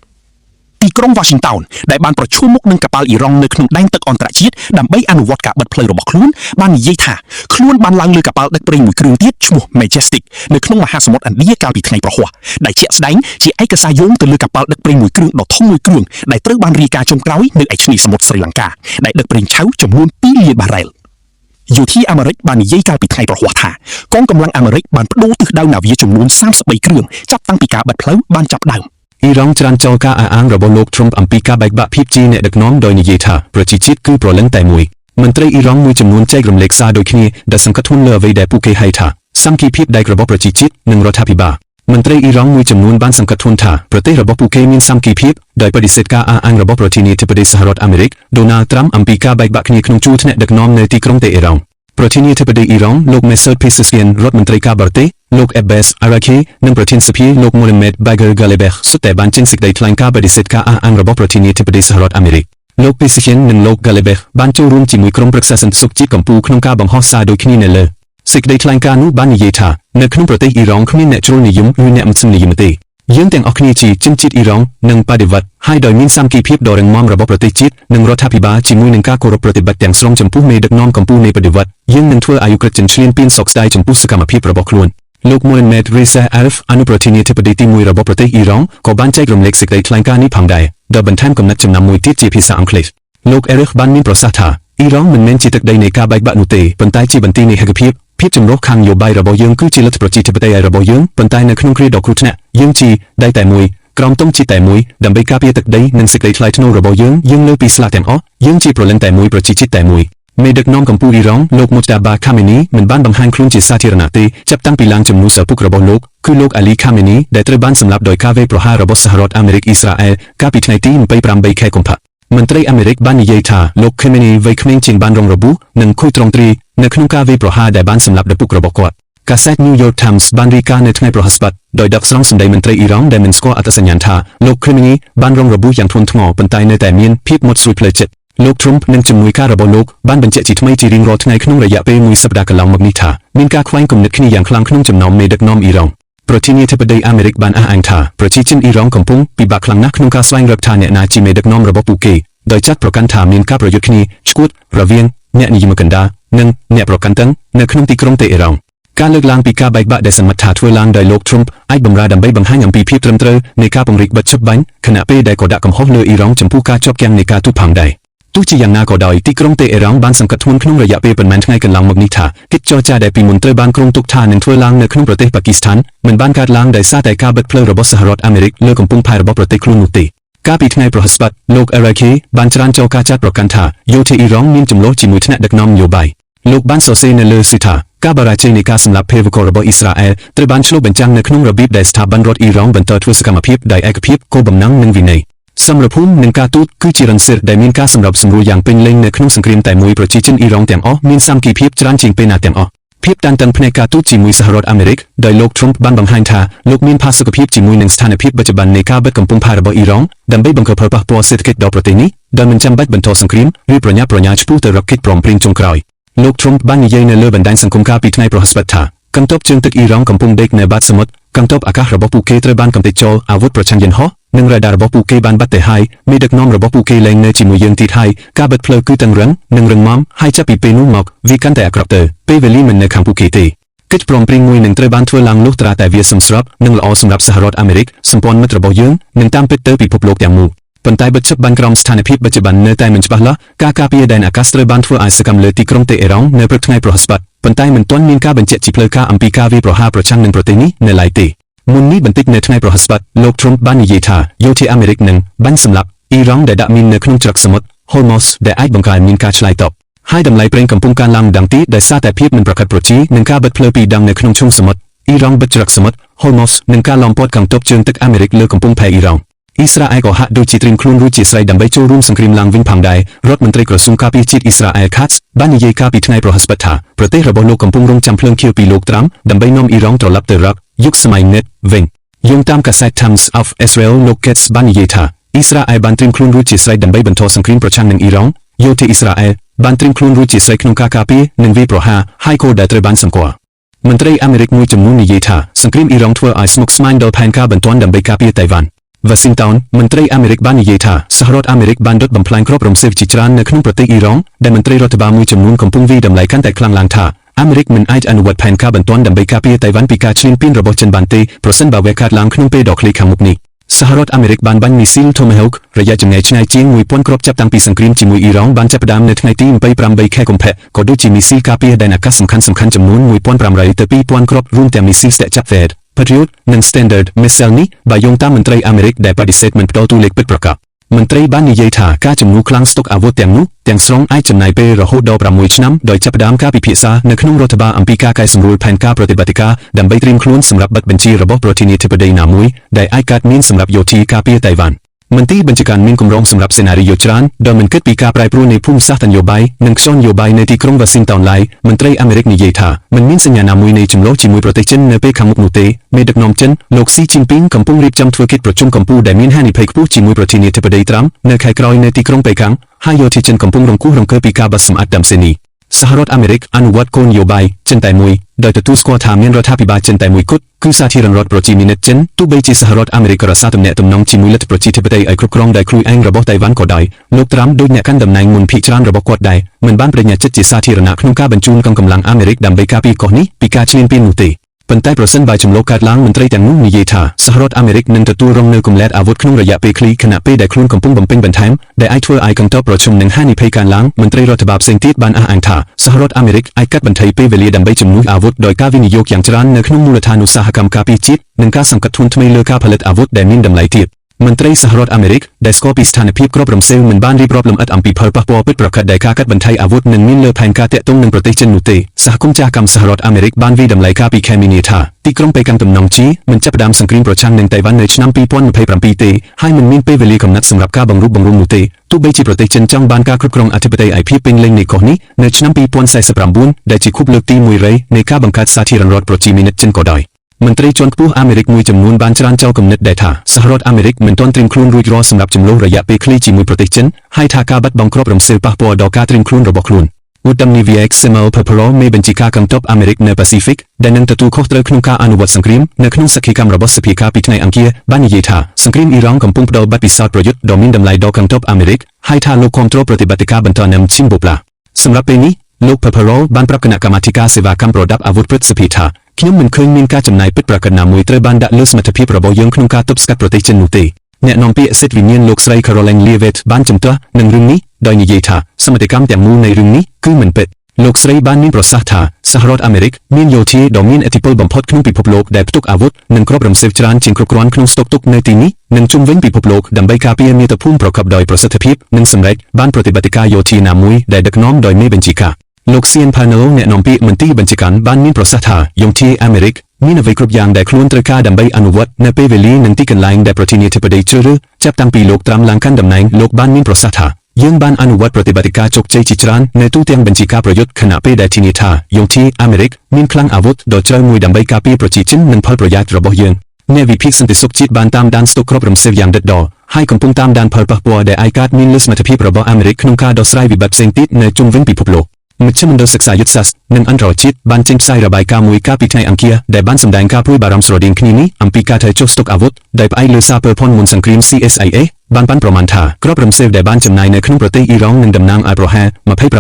ទីក្រុង Washington ដែលបានប្រឈមមុខនឹងកប៉ាល់អ៊ីរ៉ង់នៅក្នុងដែនទឹកអន្តរជាតិដើម្បីអនុវត្តការបិទផ្លូវរបស់ខ្លួនបាននិយាយថាខ្លួនបានឡើងលើកប៉ាល់ដឹកប្រេងមួយគ្រឿងទៀតឈ្មោះ Majestic នៅក្នុងមហាសមុទ្រឥណ្ឌាកាលពីថ្ងៃប្រហ័សដែលជាក់ស្ដែងជាឯកសារយោងទៅលើកប៉ាល់ដឹកប្រេងមួយគ្រឿងដ៏ធំមួយគ្រឿងដែលត្រូវបានរាយការណ៍ចុងក្រោយនៅឯឆ្នេរសមុទ្រស្រីលង្កាដែលដឹកប្រេងឆៅចំនួន2លានបារ៉ែលយោធាអាមេរិកបាននិយាយកាលពីថ្ងៃប្រហ័សថាកងកម្លាំងអាមេរិកបានបដូរទិសដៅនាវាចំនួន33គ្រឿងចាប់តាំងពីការបិទផ្លូវបានចាប់ដើមអ៊ីរ៉ង់ច្រានចោលការអះអាងរបស់លោក Trump អំពីការបែកបាក់ភាពជាអ្នកដឹកនាំដោយនិយាយថាប្រជាជាតិគឺប្រលឹងតែមួយមន្ត្រីអ៊ីរ៉ង់មួយចំនួនចែករំលែកសារដូចគ្នាដែលសង្កត់ធ្ងន់លើអ្វីដែលពួកគេហៅថាសាមគ្គីភាពដែករបស់ប្រជាជាតិនិងរដ្ឋាភិបាលមន្ត្រីអ៊ីរ៉ង់មួយចំនួនបានសង្កត់ធ្ងន់ថាប្រទេសរបស់ពួកគេមានសាមគ្គីភាពដោយបដិសេធការអះអាងរបស់ប្រធានាធិបតីសហរដ្ឋអាមេរិក Donald Trump អំពីការបែកបាក់គ្នាក្នុងជួរថ្នាក់ដឹកនាំនៅទីក្រុងតេអ៊ីរ៉ង់ប្រធានាធិបតីអ៊ីរ៉ង់លោក Masoud Pezeshkian រដ្ឋមន្ត្រីការបរទេសលោក Abbas Araki និងប្រធានសភាលោក Mohammad Bagher Ghalibaf សុទ្ធតែបានចេញសេចក្តីថ្លែងការណ៍បដិសេធការអះអាងរបស់ប្រធានាធិបតីសហរដ្ឋអាមេរិកលោក Pezeshkian និងលោក Ghalibaf បានចូលរួមជាមួយក្រុមប្រឹក្សាសន្តិសុខជាតិកម្ពុជាក្នុងការបង្ហោះសារដូចគ្នានៅលើសេចក្តីថ្លែងការណ៍នោះបាននិយាយថានៅក្នុងប្រទេសអ៊ីរ៉ង់គ្មានអ្នកជ្រុលនិយមឬអ្នកមិននិយមទេយើងទាំងអស់គ្នាជាជនជាតិអ៊ីរ៉ង់នឹងបដិវត្តហើយដោយមានសាមគ្គីភាពដ៏រឹងមាំរបស់ប្រទេសជាតិនិងរដ្ឋាភិបាលជាមួយនឹងការគោរពប្រតិបត្តិទាំងស្រុងចំពោះមេដឹកនាំកម្ពុជានៃបដិវត្តយើងនឹងធ្វើឲ្យយុក្រិតចិនឈ្លានពានសោកស្ដាយចំពោះសកម្មភាពរបស់ខ្លួនលោក Mohammad Reza Arif អនុប្រធានាធិបតីទី1របស់ប្រទេសអ៊ីរ៉ង់ក៏បានចែករំលែកសេចក្តីថ្លែងការណ៍នេះផងដែរដោយបន្ថែមកំណត់ចំណាំមួយទៀតជាភាសាអង់គ្លេសលោក Arif បានមានប្រសាសន៍ថាអ៊ីរ៉ង់មិនមែនជាទឹកដីនៃការបែកបាក់នោះទេប៉ុន្តែជាបន្ទាយនៃឯកភាពចម្រុះខាងនយោបាយរបស់យើងគឺជាលទ្ធិប្រជាធិបតេយ្យរបស់យើងប៉ុន្តែនៅក្នុងគ្រាដ៏គ្រោះថ្នាក់យើងជាដៃតែមួយក្រោមទង់ជាតិតែមួយដើម្បីការពារទឹកដីនិងសេចក្តីថ្លៃថ្នូររបស់យើងលើពីស្លាទាំងអស់យើងជាប្រលឹងតែមួយប្រជាជាតិតែមួយមេដឹកនាំកម្ពុជាអ៊ីរ៉ង់លោក Mojtaba Khamenei មិនបានបង្ហាញខ្លួនជាសាធារណៈទេចាប់តាំងពីឡើងជំនួសឪពុករបស់លោកគឺលោក Ali Khamenei ដែលត្រូវបានសម្លាប់ដោយការវាយប្រហាររបស់សហរដ្ឋអាមេរិកអ៊ីស្រាអែលកាលពីថ្ងៃទី28ខែកុម្ភៈមន្ត្រីអាមេរិកបាននិយាយថាលោក Khamenei វ័យក្មេងជាងបានរងរបួសនិងខូចទ្រង់ទ្រាយនៅក្នុងការវាយប្រហារដែលបានសម្លាប់ឪពុករបស់គាត់កាសែត New York Times បានរាយការណ៍នៅថ្ងៃប្រហ័សបតិដោយដកស្រង់សម្ដីមន្ត្រីអ៊ីរ៉ង់ដែលមិនស្គាល់អត្តសញ្ញាណថាលោក Khamenei បានរងរបួសយ៉ាងធ្ងន់ធ្ងរប៉ុន្តែនៅតែមានភាពមុតស្រួយផ្លូវចិត្តលោក Trump និងជំនួយការរបស់លោកបានបញ្ជាក់ជាថ្មីជារៀងរាល់ថ្ងៃក្នុងរយៈពេលមួយសប្តាហ៍កន្លងមកនេះថាមានការខ្វែងគំនិតគ្នាយ៉ាងខ្លាំងក្នុងចំណោមមេដឹកនាំអ៊ីរ៉ង់ប្រធានាធិបតីអាមេរិកបានអះអាងថាប្រជាជនអ៊ីរ៉ង់កំពុងពិបាកខ្លាំងណាស់ក្នុងការស្វែងរកថាអ្នកណាជាមេដឹកនាំរបស់ពួកគេដោយចាត់ប្រកាន់ថាមានការប្រយុទ្ធគ្នាឈួតរវាងអ្នកនិយមកណ្ដាលនិងអ្នកប្រកាន់តឹងនៅក្នុងទីក្រុងតេអ៊ីរ៉ង់ការលើកឡើងពីការបែកបាក់ដែលសន្មតថាធ្វើឡើងដោយលោក Trump អាចបម្រើដើម្បីបង្ហាញអំពីភាពត្រឹមត្រូវនៃការពង្រីកបិទឈប់បាញ់ខណៈពេលដែលក៏ដាក់កំហុសលើអ៊ីរ៉ង់ចំពោះការជាប់គាំងនៃការទូតផងដែរទោះជាយ៉ាងណាក៏ដោយទីក្រុងតេអ៊ីរ៉ង់បានសង្កត់ធ្ងន់ក្នុងរយៈពេលប៉ុន្មានថ្ងៃកន្លងមកនេះថាកិច្ចចរចាដែលពីមុនត្រូវបានគ្រោងទុកថានឹងធ្វើឡើងនៅក្នុងប្រទេសប៉ាគីស្ថានមិនបានកើតឡើងដោយសារតែការបិទផ្លូវរបស់សហរដ្ឋអាមេរិកលើកំពង់ផែរបស់ប្រទេសខ្លួននោះទេកាលពីថ្ងៃប្រហ័សបតិលោក Araki បានច្រានចោលការចាត់ប្រកាន់ថាយោធាអ៊ីរ៉ង់មានចំនួនជាមួយថ្នាក់ដឹកនាំនយោបាយលោកបានសរសេរនៅលើស៊ីថាការបរាជ័យនៃការសម្លាប់ភេរវកររបស់អ៊ីស្រាអែលត្រូវបានឆ្លុះបញ្ចាំងនៅក្នុងរបៀបដែលស្ថាប័នរដ្ឋអ៊ីរ៉ង់បន្តធ្វើសកម្មភាពដោយឯកភាពគោលបំណងនិងវិន័យសមរភូមិនិងការទូតគឺជារន្ធសិទ្ធិដែលមានការសម្របសម្រួលយ៉ាងពេញលេញនៅក្នុងសង្គ្រាមតែមួយប្រជាជនអ៊ីរ៉ង់ទាំងអស់មានសាមគ្គីភាពច្រើនជាងពេលណាទាំងអស់ភាពតានតឹងផ្នែកការទូតជាមួយសហរដ្ឋអាមេរិកដោយលោក Trump បានបង្ហាញថាលោកមានផាសុកភាពជាមួយនឹងស្ថានភាពបច្ចុប្បន្ននៃការបិទកំពង់ផែរបស់អ៊ីរ៉ង់ដើម្បីបង្កផលប៉ះពាល់សេដ្ឋកិច្ចដល់ប្រទេសនេះដោយមិនចាំបាច់បន្តសង្គ្រាមឬប្រញាប់ប្រញាល់ឆ្ពោះទៅរកកិច្ចព្រមព្រៀងចុងក្រោយលោក Trump បាននិយាយនៅលើបណ្ដាញសង្គមកាលពីថ្ងៃប្រហ័សបតិថាកងទ័ពជើងទឹកអ៊ីរ៉ង់កំពុងដេកនៅបាតសមុទ្រកងទ័ពអាកាសរបស់ពួកគេត្រូវបានកំទេចចោលអាវុធប្រឆាំងយន្តហោះនិងរ៉េដារបស់ពួកគេបានបាត់ទៅហើយមេដឹកនាំរបស់ពួកគេលែងនៅជាមួយយើងទៀតហើយការបិទផ្លូវគឺតឹងរឹងនិងរឹងមាំហើយចាប់ពីពេលនោះមកវាកាន់តែអាក្រក់ទៅពេលវេលាមិននៅខាងពួកគេទេកិច្ចព្រមព្រៀងមួយនឹងត្រូវបានធ្វើឡើងលុះត្រាតែវាសមស្របនិងល្អសម្រាប់សហរដ្ឋអាមេរិកសម្ព័ន្ធមិត្តរបស់យើងនិងតាមពិតទៅពិភពលោកទាំងមូល ប៉ុន្តែបិទជប់បានក្រោមស្ថានភាពបច្ចុប្បន្ននៅតែមិនច្បាស់លាស់ការការពារដែនអាកាសត្រូវបានធ្វើឲ្យសកម្មលើទីក្រុងតេអេរ៉ង់នៅព្រឹកថ្ងៃព្រហស្បតិ៍ប៉ុន្តែមិនទាន់មានការបញ្ជាក់ជាផ្លូវការអំពីការវាយប្រហារប្រឆាំងនឹងប្រទេសនេះនៅឡើយទេមុននេះបន្តិចនៅថ្ងៃព្រហស្បតិ៍លោក Trump បាននិយាយថាយោធាអាមេរិកនឹងបាញ់សម្លាប់អ៊ីរ៉ង់ដែលដាក់មីននៅក្នុងច្រកសមុទ្រ Hormuz ដែលអាចបង្កើនមានការឆ្លើយតបហើយតម្លៃប្រេងកំពុងកើនឡើងម្ដងទៀតដោយសារតែភាពមិនប្រក្រតីប្រជានិងការបិទផ្លូវពីរដងនៅក្នុងឈូងសមុទ្រអ៊ីរ៉ង់បិទច្រកសមុទ្រ Hormuz និងការឡោមព័ទ្ធកងទ័ពជើងទឹកអាមេរិកលើកំពង់ផែអ៊ីរ៉ង់អ៊ីស្រាអែលក៏ហាក់ដូចជាត្រៀមខ្លួនរួចជាស្រេចដើម្បីចូលរួមសង្គ្រាមឡើងវិញផងដែររដ្ឋមន្ត្រីក្រសួងការពារជាតិអ៊ីស្រាអែល Katz បាននិយាយកាលពីថ្ងៃព្រហស្បតិ៍ថាប្រទេសរបស់លោកកំពុងរងចាំភ្លើងខៀវពីលោកត្រាំដើម្បីនាំអ៊ីរ៉ង់ត្រឡប់ទៅរកយុគសម័យnet វិញយោងតាមកាសែត Times of Israel លោក Katz បាននិយាយថាអ៊ីស្រាអែលបានត្រៀមខ្លួនរួចជាស្រេចដើម្បីបន្តសង្គ្រាមប្រឆាំងនឹងអ៊ីរ៉ង់យោធាអ៊ីស្រាអែលបានត្រៀមខ្លួនរួចជាស្រេចក្នុងការការពារនិងវាយប្រហារហើយគោលដែលត្រូវបានសម្គាល់មន្ត្រីអាមេរិកមួយចំនួននិយាយថាសង្គ្រាមអ៊ីរ៉ង់ធ្វើឲ្យស្មុគស្មាញដល់ផែនការបន្ទាន់ដើម្បីការពារតៃវ៉ាន់Washington មន្ត្រីអាមេរិកបាននិយាយថាសហរដ្ឋអាមេរិកបានដុតបំផ្លាញគ្រាប់រំសេវជាច្រើននៅក្នុងប្រទេសអ៊ីរ៉ង់ដែលមន្ត្រីរដ្ឋបាលមួយចំនួនកំពុងវិយតម្លៃកាន់តែខ្លាំងឡើងថាអាមេរិកមិនអាចអនុវត្តផែនការបន្ទាន់ដើម្បីការពារតៃវ៉ាន់ពីការឈ្លានពានរបស់ចិនបានទេប្រសិនបើវាកើតឡើងក្នុងពេលដ៏ខ្លីខាងមុខនេះសហរដ្ឋអាមេរិកបានបាញ់មីស៊ីល Tomahawk រយៈចម្ងាយឆ្ងាយជាង 1000 គ្រាប់ចាប់តាំងពីសង្គ្រាមជាមួយអ៊ីរ៉ង់បានចាប់ផ្ដើមនៅថ្ងៃទី28 ខែកុម្ភៈក៏ដូចជាមីស៊ីលការពារដែនអាកាសសំខាន់ៗចំនួន 1500 ទៅ 2000 គ្រាប់រួមទាំងមីស៊ីលស្ទាក់ចាប់ THAAD Patriot និង Standard Missile នេះបើយោងតាមមន្ត្រីអាមេរិកដែលបដិសេធមិនផ្ដល់តួលេខពិតប្រាកដមន្ត្រីបាននិយាយថាការជំនួសខ្លាំងស្តុកអាវុធទាំងនោះទាំងស្រុងអាចចំណាយពេលរហូតដល់6ឆ្នាំដោយចាប់ផ្ដើមការពិភាក្សានៅក្នុងរដ្ឋបាលអំពីការកែសម្រួលផែនការប្រតិបត្តិការដើម្បីត្រៀមខ្លួនសម្រាប់បិទបញ្ជីរបស់ប្រធានាធិបតីណាមួយដែលអាចកើតមានសម្រាប់យោធាការពារតៃវ៉ាន់មន្ទីរបញ្ជាការមានគម្រោងសម្រាប់សេណារីយ៉ូច្រើនដោយមិនគិតពីការប្រែប្រួលនៃភូមិសាស្ត្រនយោបាយនិងខ្យល់នយោបាយនៅទីក្រុង Washington ឡើយមន្ត្រីអាមេរិកនិយាយថាមិនមានសញ្ញាណាមួយនៃចំនួនជាមួយប្រទេសចិននៅពេលខាងមុខនោះទេមេដឹកនាំចិនលោកស៊ីជីនពីងកំពុងរៀបចំធ្វើកិច្ចប្រជុំកំពូលដែលមានហានិភ័យខ្ពស់ជាមួយប្រធានាធិបតីត្រាំនៅខែក្រោយនៅទីក្រុងប៉េកាំងហើយយោធាចិនកំពុងរង្គោះរង្គើពីការបិទសម្អាតដើមសេនីសហរដ្ឋអាមេរិកអនុវត្តគោលនយោបាយចិនតែមួយដោយទទួលស្គាល់ថាមានរដ្ឋាភិបាលចិនតែមួយគត់គឺសាធារណរដ្ឋប្រជាមានិតចិនទោះបីជាសហរដ្ឋអាមេរិកក៏រក្សាទំនាក់ទំនងជាមួយលទ្ធិប្រជាធិបតេយ្យឲ្យគ្រប់គ្រងដោយខ្លួនឯងរបស់តៃវ៉ាន់ក៏ដោយលោកត្រាំដូចអ្នកកាន់តំណែងមុនភាគច្រើនរបស់គាត់ដែរមិនបានបញ្ញាចិត្តជាសាធារណៈក្នុងការបញ្ជូនកងកម្លាំងអាមេរិកដើម្បីការពារកោះនេះពីការឈ្លានពាននោះទេប៉ុន្តែប្រសិនបើចំនួនកើតឡើងមន្ត្រីទាំងនោះនិយាយថាសហរដ្ឋអាមេរិកនឹងទទួលរងនូវគម្លាតអាវុធក្នុងរយៈពេលខ្លីខណៈពេលដែលខ្លួនកំពុងបំពេញបន្ថែមដែលអាចធ្វើឲ្យកងទ័ពប្រឈមនឹងហានិភ័យកើនឡើងមន្ត្រីរដ្ឋបាលផ្សេងទៀតបានអះអាងថាសហរដ្ឋអាមេរិកអាចកាត់បន្ថយពេលវេលាដើម្បីជំនួសអាវុធដោយការវិនិយោគយ៉ាងច្រើននៅក្នុងមូលដ្ឋានឧស្សាហកម្មការពារជាតិនិងការសង្កត់ធ្ងន់ថ្មីលើការផលិតអាវុធដែលមានតម្លៃទាបមន្ត្រីសហរដ្ឋអាមេរិកដែលស្គាល់ពីស្ថានភាពគ្រាប់រំសេវមិនបានរៀបរាប់លម្អិតអំពីផលប៉ះពាល់ពិតប្រាកដដែលការកាត់បន្ថយអាវុធនឹងមានលើផែនការតាក់ទងនឹងប្រទេសចិននោះទេសហគមន៍ចាស់កម្មសហរដ្ឋអាមេរិកបានវិយតម្លៃការពីខែមីនាថាទីក្រុងប៉េកាំងទំនងជាមិនចាប់ផ្ដើមសង្គ្រាមប្រឆាំងនឹងតៃវ៉ាន់នៅឆ្នាំ2027ទេហើយមិនមានពេលវេលាកំណត់សម្រាប់ការបង្រួបបង្រួមនោះទេទោះបីជាប្រទេសចិនចង់បានការគ្រប់គ្រងអធិបតេយ្យភាពពេញលេញនៃកោះនេះនៅឆ្នាំ2049ដែលជាខួបលើកទី100នៃការបង្កើតសាធារណរដ្ឋប្រជាមានិតចិនក៏ដោយមន្ត្រីជាន់ខ្ពស់អាមេរិកមួយចំនួនបានច្រានចោលគំនិតដែលថាសហរដ្ឋអាមេរិកមិនទាន់ត្រៀមខ្លួនរួចរាល់សម្រាប់ចំនួនរយៈពេលខ្លីជាមួយប្រទេសចិនហើយថាការបាត់បង់គ្រាប់រំសេវប៉ះពាល់ដល់ការត្រៀមខ្លួនរបស់ខ្លួនឧត្តមនាវីXamal Pepperellមេបញ្ជាការកងទ័ពអាមេរិកនៅ Pacific ដែលនឹងទទួលខុសត្រូវក្នុងការអនុវត្តសង្គ្រាមនៅក្នុងសក្ខីកម្មរបស់សភាកាលពីថ្ងៃអង្គារបាននិយាយថាសង្គ្រាមអ៊ីរ៉ង់កំពុងផ្ដល់បទពិសោធន៍ប្រយុទ្ធដ៏មានតម្លៃដល់កងទ័ពអាមេរិកហើយថាលោកគាំទ្រប្រតិបត្តិការបន្តនៅឈីមបូប្លាសម្រាប់ពេលនេះលោក Pepperell បានប្រាប់គណៈកម្មាធិការសេវាកម្មប្រដាប់អាវុធព្រឹទ្ធសភាថាខ្ញុំមិនឃើញមានការចំណាយពិតប្រាកដណាមួយត្រូវបានដាក់លើសមត្ថភាពរបស់យើងក្នុងការទប់ស្កាត់ប្រទេសចិននោះទេអ្នកនាំពាក្យសិទ្ធិវិញ្ញាណលោកស្រី Caroline Leavitt បានជំទាស់នឹងរឿងនេះដោយនិយាយថាសមត្ថកម្មទាំងមូលនៃរឿងនេះគឺមិនពិតលោកស្រីបានមានប្រសាសន៍ថាសហរដ្ឋអាមេរិកមានយោធាដ៏មានឥទ្ធិពលបំផុតក្នុងពិភពលោកដែលផ្ទុកអាវុធនិងគ្រាប់រំសេវច្រើនជាងគ្រប់គ្រាន់ក្នុងស្តុកទុកនៅទីនេះនិងជុំវិញពិភពលោកដើម្បីការពារមាតុភូមិប្រកបដោយប្រសិទ្ធភាពនិងសម្រេចបានប្រតិបត្តិការយោធាណាមួយដែលដឹកនាំដោយមេបញ្ជាការលោក Sean Parnell អ្នកនាំពាក្យមន្ទីរបញ្ជាការបានមានប្រសាសន៍ថាយោធាអាមេរិកមានអ្វីគ្រប់យ៉ាងដែលខ្លួនត្រូវការដើម្បីអនុវត្តនៅពេលវេលានិងទីកន្លែងដែលប្រធានាធិបតីជ្រើសរើសចាប់តាំងពីលោកត្រាំឡើងកាន់តំណែងលោកបានមានប្រសាសន៍ថាយើងបានអនុវត្តប្រតិបត្តិការជោគជ័យជាច្រើននៅទូទាំងបញ្ជាការប្រយុទ្ធខណៈពេលដែលធានាថាយោធាអាមេរិកមានខ្លាំងអាវុធដ៏ជ្រៅមួយដើម្បីការពារប្រជាជននិងផលប្រយោជន៍របស់យើងអ្នកវិភាគសន្តិសុខជាតិបានតាមដានស្តុកគ្រាប់រំសេវយ៉ាងដិតដល់ហើយកំពុងតាមដានផលប៉ះពាល់ដែលអាចកើតមានលើសមត្ថភាពរបស់អាមេរិកក្នុងការដោះស្រាយវិបត្តិផ្សេងទៀតនៅជុំវិញពិភពលោក មជ្ឈមណ្ឌលសិក្សាយុទ្ធសាស្ត្រនិងអន្តរជាតិបានចេញផ្សាយរបាយការណ៍មួយកាលពីថ្ងៃអង្គារដែលបានសម្ដែងការព្រួយបារម្ភស្រដៀងគ្នានេះអំពីការធ្វើចុះស្តុកអាវុធដែលផ្អែកលើសារពើភ័ណ្ឌមុនសង្គ្រាម CSIA បានប៉ាន់ប្រមាណថាក្របរំសេវដែលបានចំណាយនៅក្នុងប្រទេសអ៊ីរ៉ង់នឹងតំណាងឲ្យប្រហែល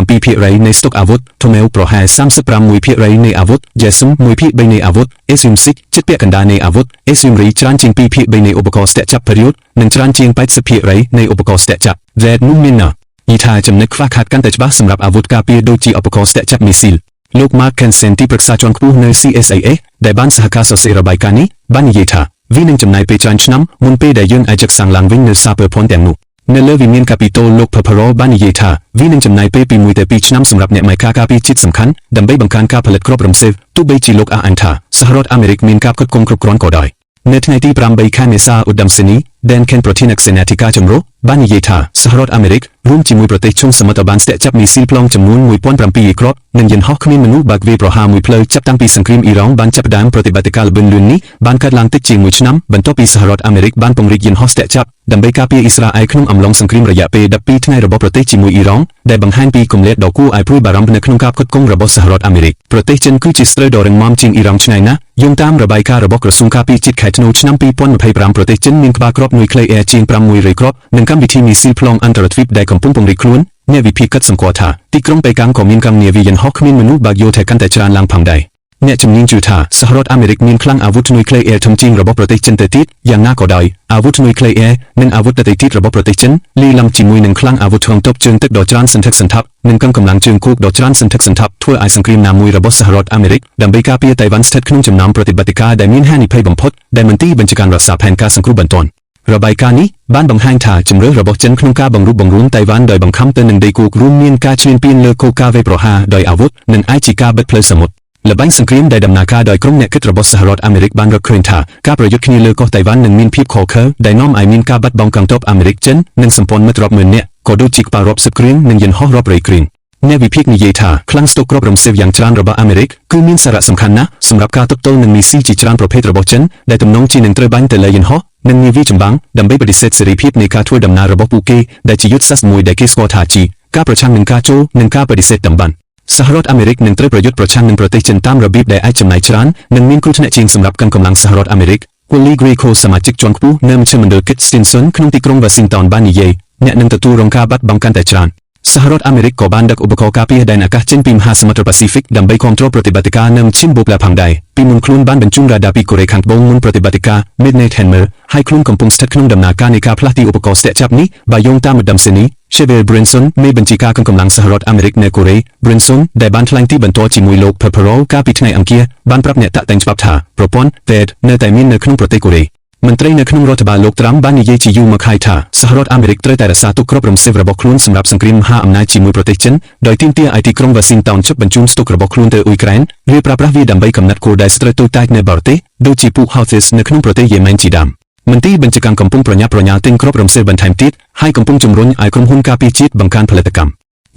27% នៃស្តុកអាវុធ Tomeu ប្រហែល 35% នៃអាវុធ Yesum 1/3 នៃអាវុធ Esumsik ជិតពាក់កណ្ដាលនៃអាវុធ Esumri ច្រើនជាង 2/3 នៃឧបករណ៍ស្ទាក់ចាប់ Period និងច្រើនជាង 80% នៃឧបករណ៍ស្ទាក់ចាប់ Zed Numina យីថាចំណុចខ្វះខាតកាន់តែច្បាស់សម្រាប់អាវុធការពារដូចជាឧបករណ៍ស្ទាក់ចាប់មីស៊ីលលោក Mark Kensen ទីប្រឹក្សាជាន់ខ្ពស់នៅ CSIA ដែលបានសហការសរសេររបាយការណ៍នេះបាននិយាយថាវានឹងចំណាយពេលច្រើនឆ្នាំមុនពេលដែលយើងអាចសាងឡើងវិញនៅសារពើភ័ណ្ឌទាំងនោះនៅលើវិមានកាពីតូលលោក Paparo បាននិយាយថាវានឹងចំណាយពេលពី1ទៅ2ឆ្នាំសម្រាប់អ្នកម៉ែការការពារជាតិសំខាន់ដើម្បីបង្កើនការផលិតគ្រាប់រំសេវទោះបីជាលោកអះអាងថាសហរដ្ឋអាមេរិកមានការផ្គត់ផ្គង់គ្រប់គ្រាន់ក៏ដោយនៅថ្ងៃទី8 ខែមេសាឧត្តមសេនី Dan Ken ប្រធានសេនាធិការចម្រុះបាននិយាយថាសហរដ្ឋអាមេរិករួមជាមួយប្រទេសជុំសមុទ្របានស្ទាក់ចាប់មីស៊ីលប្លង់ចំនួន 1,700 គ្រាប់និងយន្តហោះគ្មានមនុស្សបើកវាយប្រហារមួយផ្លូវចាប់តាំងពីសង្គ្រាមអ៊ីរ៉ង់បានចាប់ផ្ដើមប្រតិបត្តិការល្បឿនលឿននេះបានកើតឡើងតិចជាង1ឆ្នាំបន្ទាប់ពីសហរដ្ឋអាមេរិកបានពង្រីកយន្តហោះស្ទាក់ចាប់ដើម្បីការពារអ៊ីស្រាអែលក្នុងអំឡុងសង្គ្រាមរយៈពេល12ថ្ងៃរបស់ប្រទេសជាមួយអ៊ីរ៉ង់ដែលបង្ហាញពីគម្លាតដ៏គួរឲ្យព្រួយបារម្ភនៅក្នុងការផ្គត់ផ្គង់របស់សហរដ្ឋអាមេរិកប្រទេសចិនគឺជាស្រូវដ៏រឹងមាំជាងអ៊ីរ៉ង់ឆ្ងាយណាស់យោងតាមរបាយការណ៍របស់ក្រសួងការពារជាតិខែធ្នូឆ្នាំ2025ប្រទេសចិនមានក្បាលគ្រាប់នុយក្លេអ៊ែរជាង500គ្រាប់និងកម្មវិធីមីស៊ីលប្លង់អន្តរទ្វីបដែលកំពុងពង្រីកខ្លួនអ្នកវិភាគកាត់សម្គាល់ថាទីក្រុងប៉េកាំងក៏មានកម្មនាវាយន្តហោះគ្មានមនុស្សបើកយោធាកាន់តែច្រើនឡើងផងដែរអ្នកជំនាញជឿថាសហរដ្ឋអាមេរិកមានខ្លាំងអាវុធនុយក្លេអ៊ែរធំជាងរបស់ប្រទេសចិនទៅទៀតយ៉ាងណាក៏ដោយអាវុធនុយក្លេអ៊ែរនិងអាវុធដទៃទៀតរបស់ប្រទេសចិនលាយឡំជាមួយនឹងខ្លាំងអាវុធឆ្លងទប់ជើងទឹកដ៏ច្រើនសន្ធឹកសន្ធាប់និងកម្លាំងជើងគោកដ៏ច្រើនសន្ធឹកសន្ធាប់ធ្វើឲ្យសង្គ្រាមណាមួយរបស់សហរដ្ឋអាមេរិកដើម្បីការពារតៃវ៉ាន់ស្ថិតក្នុងចំណោមប្រតិបត្តិការដែលមានហានិភ័យបំផុតដែលមន្ទីរបញ្ជាការរក្សាផែនការសង្គ្រោះបន្ទាន់របាយការណ៍នេះបានបង្ហាញថាជំរឿនរបស់ចិនក្នុងការបង្រួបបង្រួមតៃវ៉ាន់ដោយបង្ខំទៅនឹងដីគោករួមមានការឈ្លានពានលើគោលការណ៍វាយប្រហារដោយអាវុធនិងឯជាការបិទផ្លូវសមុទ្រល្បែងសង្គ្រាមដែលដំណើរការដោយក្រុមអ្នកគិតរបស់សហរដ្ឋអាមេរិកបានរកឃើញថាការប្រយុទ្ធគ្នាលើកោះតៃវ៉ាន់នឹងមានភាពខុសខើដែលនាំឲ្យមានការបាត់បង់កងទ័ពអាមេរិកចិននិងសម្ព័ន្ធមិត្តរាប់ម៉ឺននាក់ក៏ដូចជាក្បាលរាប់សិបគ្រឿងនិងយន្តហោះរាប់រយគ្រឿងអ្នកវិភាគនិយាយថាខ្លាំងស្តុកគ្រាប់រំសេវយ៉ាងច្រើនរបស់អាមេរិកគឺមានសារៈសំខាន់ណាស់សម្រាប់ការទប់ទល់នឹងមីស៊ីលជាច្រើនប្រភេទរបស់ចិនដែលទំនងជានឹងត្រូវបាញ់ទៅលើយន្តហោះនិងនាវាចម្បាំងដើម្បីបដិសេធសេរីភាពនៃការធ្វើដំណើររបស់ពួកគេដែលជាយុទ្ធសាស្ត្រមួយដែលគេស្គាល់ថាជាការប្រឆាំងនឹងការចូលនិងការបដិសេធតំបន់សហរដ្ឋអាមេរិកនឹងត្រូវប្រយុទ្ធប្រឆាំងនឹងប្រទេសចិនតាមរបៀបដែលអាចចំណាយច្រើននិងមានគ្រោះថ្នាក់ជាងសម្រាប់កម្លាំងសហរដ្ឋអាមេរិក Wally Greco សមាជិកជាន់ខ្ពស់នៅមជ្ឈមណ្ឌល Kit Stinson ក្នុងទីក្រុង Washington បាននិយាយអ្នកនឹងទទួលរងការបាត់បង់កាន់តែច្រើនសហរដ្ឋអាមេរិកក៏បានដឹកឧបករណ៍ការពារដែនអាកាសចេញពីមហាសមុទ្រប៉ាស៊ីហ្វិកដើម្បីគាំទ្រប្រតិបត្តិការនៅមជ្ឈមបូកឡាផងដែរពីមុនខ្លួនបានបញ្ជូនរ៉ាដាពីកូរ៉េខាងត្បូងមុនប្រតិបត្តិការ Midnight Hammer ហើយខ្លួនកំពុងស្ថិតក្នុងដំណើរការនៃការផ្លាស់ទីឧបករណ៍ស្ទាក់ចាប់នេះបើយោងតាមឧត្តមសេនី Chevelle Brinson មេបញ្ជាការកម្លាំងសហរដ្ឋអាមេរិកនៅកូរ៉េ Brinson ដែលបានថ្លែងទីបន្ទាល់ជាមួយលោក Paparo កាលពីថ្ងៃអង្គារបានប្រាប់អ្នកតាក់តែងច្បាប់ថាប្រព័ន្ធ THAAD នៅតែមាននៅក្នុងប្រទេសកូរ៉េមន្ត្រីនៅក្នុងរដ្ឋបាលលោកត្រាំបាននិយាយជាយូរមកហើយថាសហរដ្ឋអាមេរិកត្រូវតែរក្សាទុកគ្រាប់រំសេវរបស់ខ្លួនសម្រាប់សង្គ្រាមមហាអំណាចជាមួយប្រទេសចិនដោយទាមទារឲ្យទីក្រុង Washington ជប់បញ្ជូនស្តុករបស់ខ្លួនទៅអ៊ុយក្រែនឬប្រើប្រាស់វាដើម្បីកំណត់គោលដៅស្ទើរតូចតាចនៅបរទេសដូចជាពួក Houthis នៅក្នុងប្រទេសយេម៉ែនជាដើមមន្ទីរបញ្ជាការកំពុងប្រញាប់ប្រញាល់ទិញគ្រាប់រំសេវបន្ថែមទៀតហើយកំពុងជំរុញឲ្យក្រុមហ៊ុនការពារជាតិបង្កើនផលិតកម្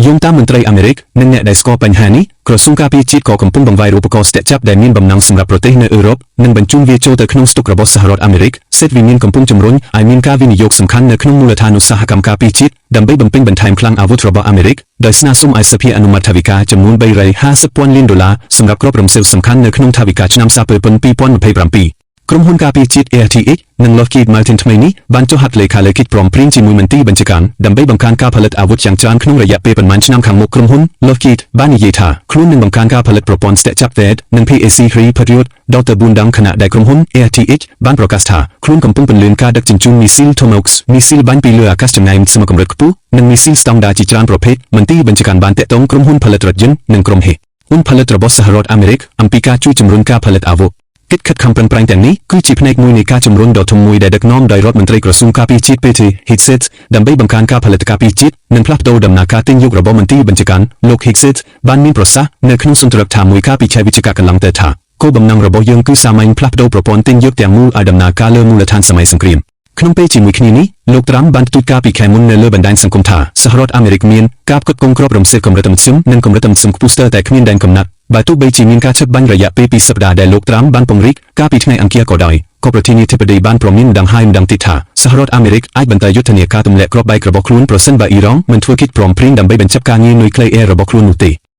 មយោងតាមមន្ត្រីអាមេរិកនិងអ្នកដែលស្គាល់បញ្ហានេះក្រសួងការពារជាតិក៏កំពុងបង្វែរឧបករណ៍ស្ទាក់ចាប់ដែលមានបំណងសម្រាប់ប្រទេសនៅអឺរ៉ុបនិងបញ្ជូនវាចូលទៅក្នុងស្តុករបស់សហរដ្ឋអាមេរិកសេតវិមានកំពុងជំរុញឲ្យមានការវិនិយោគសំខាន់នៅក្នុងមូលដ្ឋានឧស្សាហកម្មការពារជាតិដើម្បីបំពេញបន្ថែមខ្លាំងអាវុធរបស់អាមេរិកដោយស្នើសុំឲ្យសភាអនុម័តថវិកាចំនួន$350,000 លានសម្រាប់គ្រាប់រំសេវសំខាន់នៅក្នុងថវិកាឆ្នាំសារពើពុន2027ក្រុមហ៊ុនការពារជាតិ RTX និង Lockheed Martin ថ្មីនេះបានចុះហត្ថលេខាលើកិច្ចព្រមព្រៀងជាមួយមន្ទីរបញ្ជាការដើម្បីបង្កើនការផលិតអាវុធយ៉ាងច្រើនក្នុងរយៈពេលប៉ុន្មានឆ្នាំខាងមុខក្រុមហ៊ុន Lockheed បាននិយាយថាខ្លួននឹងបង្កើនការផលិតប្រព័ន្ធស្ទាក់ចាប់ THAAD និង PAC-3 Patriot ដល់ទៅ4ដងខណៈដែលក្រុមហ៊ុន RTX បានប្រកាសថាខ្លួនកំពុងពន្លឿនការដឹកជញ្ជូនមីស៊ីល Tomahawk មីស៊ីលបាញ់ពីលើអាកាសចម្ងាយសមកម្រិតខ្ពស់និងមីស៊ីលស្តង់ដារជាច្រើនប្រភេទមន្ទីរបញ្ជាការបានតាក់ទងក្រុមហ៊ុនផលិតរថយន្តនិងក្រុមហ៊ុនផលិតរបស់សហរដ្ឋអាមេរិកអំពីការជួយជំរុញការផលិតអាវុធកិច្ចខិតខំប្រឹងប្រែងទាំងនេះគឺជាផ្នែកមួយនៃការជំរុញដ៏ធំមួយដែលដឹកនាំដោយរដ្ឋមន្ត្រីក្រសួងការពារជាតិ Pete Hegseth ដើម្បីបង្កើនការផលិតការពារជាតិនិងផ្លាស់ប្តូរដំណើរការទិញយករបស់មន្ទីរបញ្ជាការលោក Hegseth បានមានប្រសាសន៍នៅក្នុងសន្ទរកថាមួយកាលពីឆែកវិជ្ជការកន្លងទៅថាគោលបំណងរបស់យើងគឺសាមញ្ញផ្លាស់ប្តូរប្រព័ន្ធទិញយកទាំងមូលឲ្យដំណើរការលើមូលដ្ឋានសម័យសង្គ្រាមក្នុងពេលជាមួយគ្នានេះលោកត្រាំបានទូតការពីខែមុននៅលើបណ្ដាញសង្គមថាសហរដ្ឋអាមេរិកមានការផ្គត់ផ្គង់គ្រាប់រំសេវកម្រិតមធ្យមនិងកម្រិតមធ្យមខ្ពស់ស្ទើរតែគ្មានដែនកំណត់បើទោះបីជាមានការឈឹបបាញ់រយៈពេល2សប្តាហ៍ដែលលោកត្រាំបានពង្រីកកាលពីថ្ងៃអង្គារក៏ដោយក៏ប្រធានាធិបតីបានប្រមានម្ដងហើយម្ដងទៀតថាសហរដ្ឋអាមេរិកអាចបន្តយុទ្ធនាការទម្លាក់គ្រាប់បែករបស់ខ្លួនប្រសិនបើអ៊ីរ៉ង់មិនធ្វើកិច្ចព្រមព្រៀងដើម្បីបញ្ចប់ការងារនុយក្លេអ៊ែររបស់ខ្លួននោះទេ